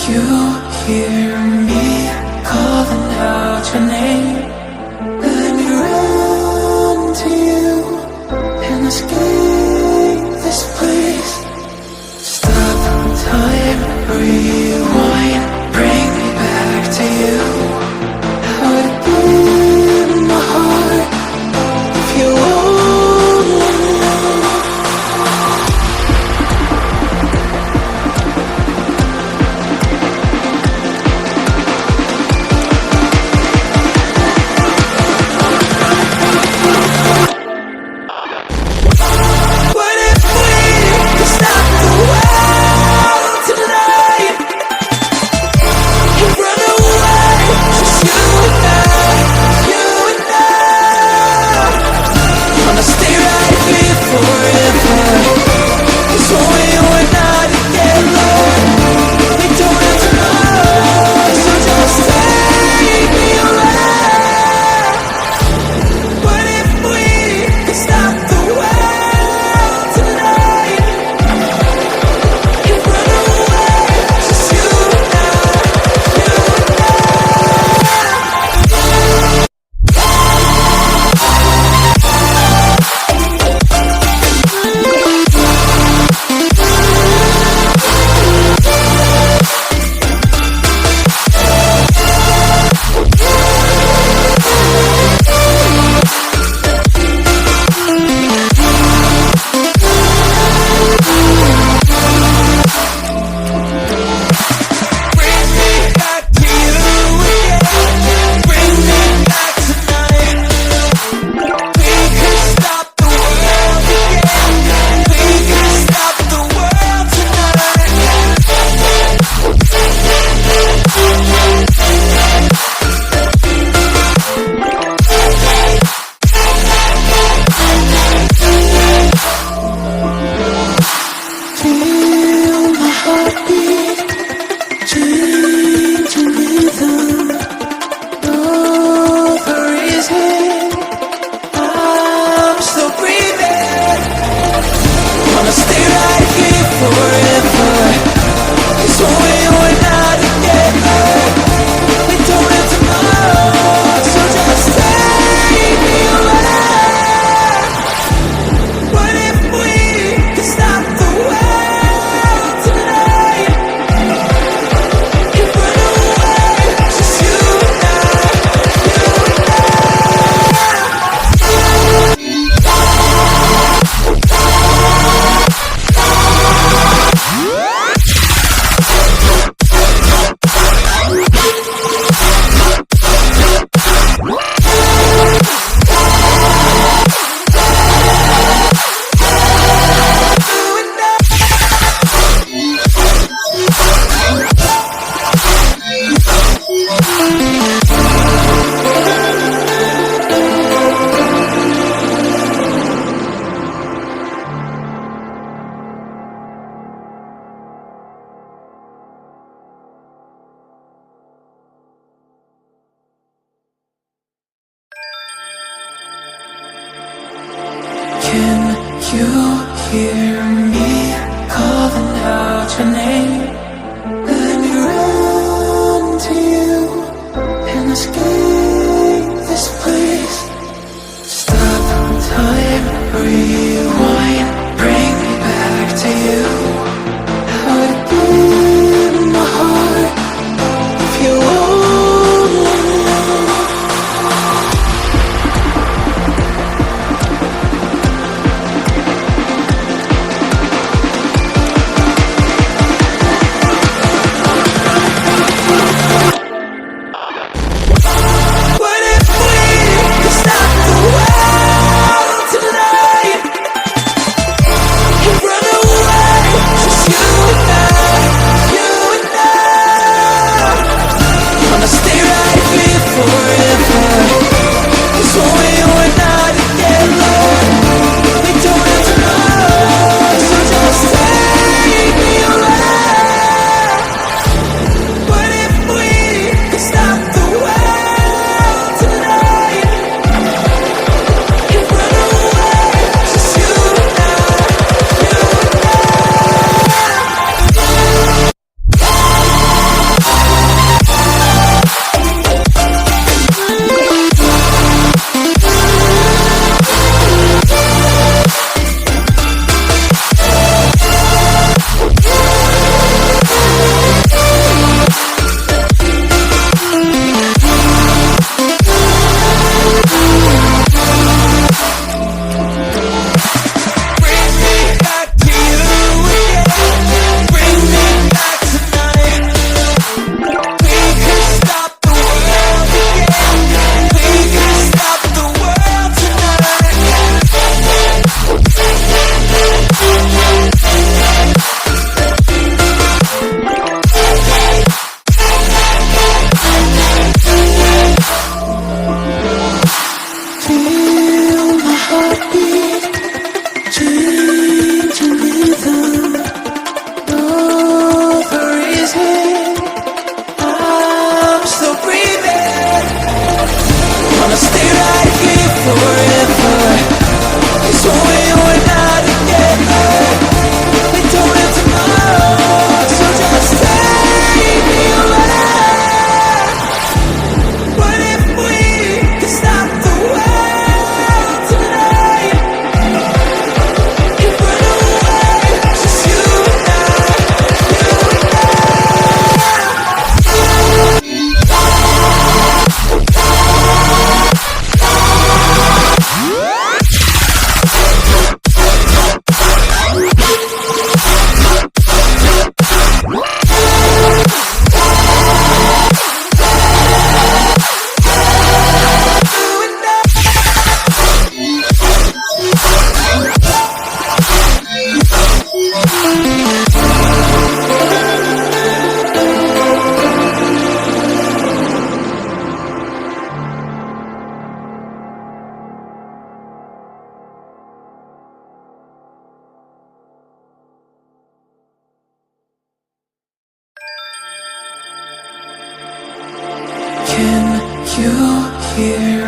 you hear me calling out your name? Let me run to you and escape this place. Stop time, rewind, bring me back to you. How to give my heart if you won't let me know. What if we could stop the world tonight and run away, just you and I, you and I? Wanna stay right here forever, 'cause when we were not together, we don't have tomorrow, so just take me away. What if we could stop the world tonight and run away, just you and I, you and I? Bring me back to you again. Bring me back tonight. We could stop the world again. We could stop the world tonight. Feel my heartbeat, changing rhythm. Know the reason I'm still breathing. Wanna stay right here forever, 'cause when we were not together, we don't have tomorrow, so just take me away. What if we could stop the world tonight and run away, just you and I, you and I? Can you hear me calling out your name? Let me run to you and escape this place. Stop time, rewind, bring me back to you. How to give my heart if you won't let me know. Can you hear